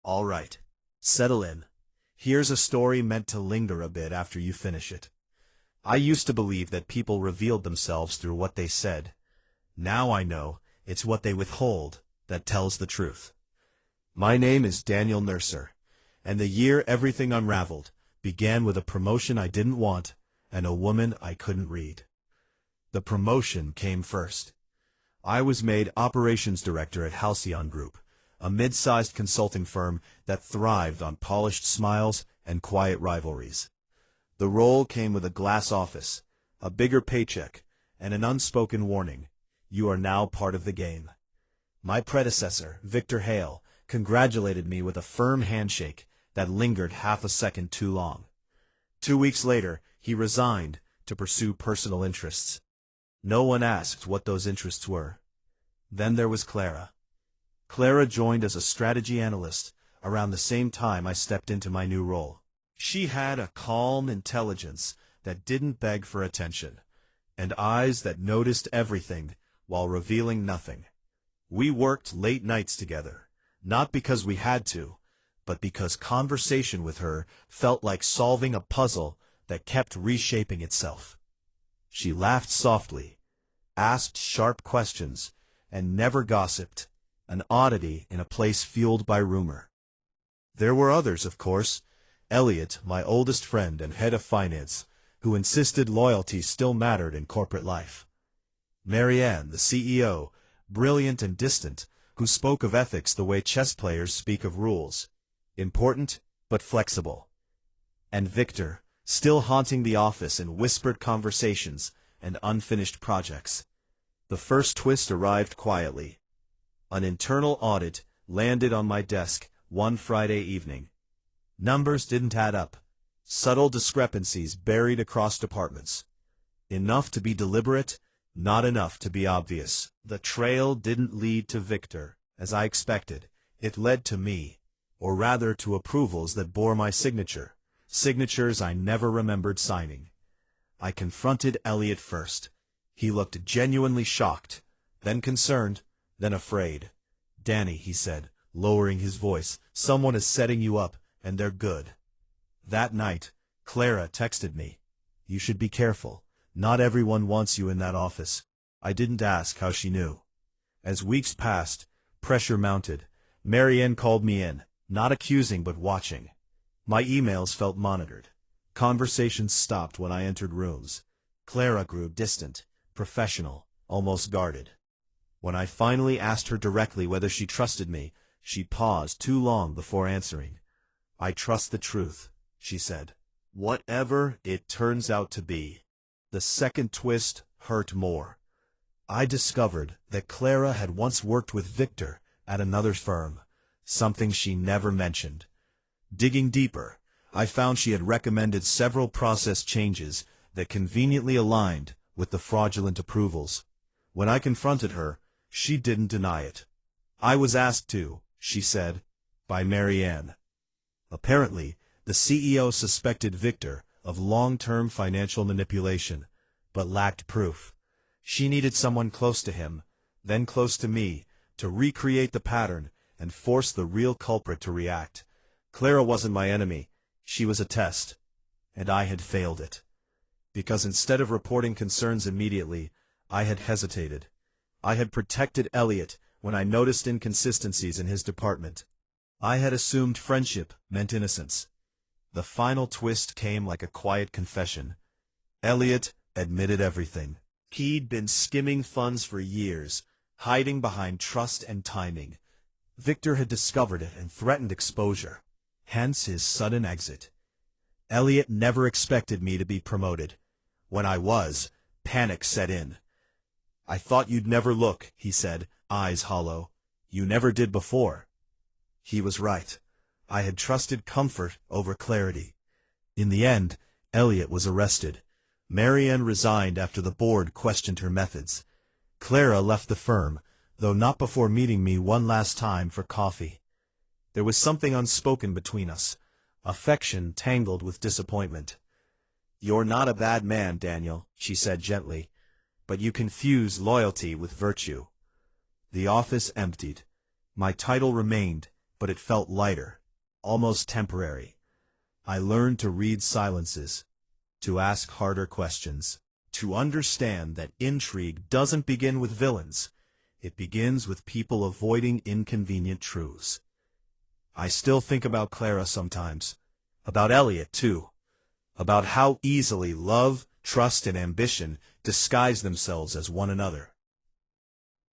All right. Settle in. Here's a story meant to linger a bit after you finish it. I used to believe that people revealed themselves through what they said. Now I know it's what they withhold that tells the truth. My name is Daniel Nurser, and the year everything unraveled began with a promotion I didn't want and a woman I couldn't read. The promotion came first. I was made operations director at Halcyon Group, a mid-sized consulting firm that thrived on polished smiles and quiet rivalries. The role came with a glass office, a bigger paycheck, and an unspoken warning: you are now part of the game. My predecessor, Victor Hale, congratulated me with a firm handshake that lingered half a second too long. 2 weeks later, he resigned to pursue personal interests. No one asked what those interests were. Then there was Clara. Clara joined as a strategy analyst around the same time I stepped into my new role. She had a calm intelligence that didn't beg for attention, and eyes that noticed everything while revealing nothing. We worked late nights together, not because we had to, but because conversation with her felt like solving a puzzle that kept reshaping itself. She laughed softly, asked sharp questions, and never gossiped, an oddity in a place fueled by rumor. There were others, of course. Elliot, my oldest friend and head of finance, who insisted loyalty still mattered in corporate life. Marianne, the CEO, brilliant and distant, who spoke of ethics the way chess players speak of rules, important but flexible. And Victor, still haunting the office in whispered conversations and unfinished projects. The first twist arrived quietly. An internal audit landed on my desk one Friday evening. Numbers didn't add up. Subtle discrepancies buried across departments. Enough to be deliberate, not enough to be obvious. The trail didn't lead to Victor, as I expected. It led to me, or rather to approvals that bore my signature, signatures I never remembered signing. I confronted Elliot first. He looked genuinely shocked, then concerned, then afraid. "Danny," he said, lowering his voice, "someone is setting you up, and they're good." That night, Clara texted me, "You should be careful. Not everyone wants you in that office." I didn't ask how she knew. As weeks passed, pressure mounted. Marianne called me in, not accusing but watching. My emails felt monitored. Conversations stopped when I entered rooms. Clara grew distant, professional, almost guarded. When I finally asked her directly whether she trusted me, she paused too long before answering. "I trust the truth," she said. "Whatever it turns out to be." The second twist hurt more. I discovered that Clara had once worked with Victor at another firm, something she never mentioned. Digging deeper, I found she had recommended several process changes that conveniently aligned with the fraudulent approvals. When I confronted her, she didn't deny it. "I was asked to," she said, "by Marianne." Apparently, the CEO suspected Victor of long-term financial manipulation, but lacked proof. She needed someone close to him, then close to me, to recreate the pattern and force the real culprit to react. Clara wasn't my enemy. She was a test, and I had failed it. Because instead of reporting concerns immediately, I had hesitated. I had protected Elliot when I noticed inconsistencies in his department. I had assumed friendship meant innocence. The final twist came like a quiet confession. Elliot admitted everything. He'd been skimming funds for years, hiding behind trust and timing. Victor had discovered it and threatened exposure, hence his sudden exit. Elliot never expected me to be promoted. When I was, panic set in. "I thought you'd never look," he said, eyes hollow. "You never did before." He was right. I had trusted comfort over clarity. In the end, Elliot was arrested. Marianne resigned after the board questioned her methods. Clara left the firm, though not before meeting me one last time for coffee. There was something unspoken between us, affection tangled with disappointment. "You're not a bad man, Daniel," she said gently, "but you confuse loyalty with virtue." The office emptied. My title remained, but it felt lighter, almost temporary. I learned to read silences, to ask harder questions, to understand that intrigue doesn't begin with villains. It begins with people avoiding inconvenient truths. I still think about Clara sometimes, about Elliot too, about how easily love, trust, and ambition disguise themselves as one another.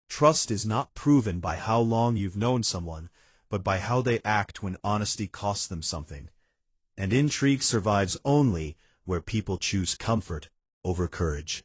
Trust is not proven by how long you've known someone, but by how they act when honesty costs them something. And intrigue survives only where people choose comfort over courage.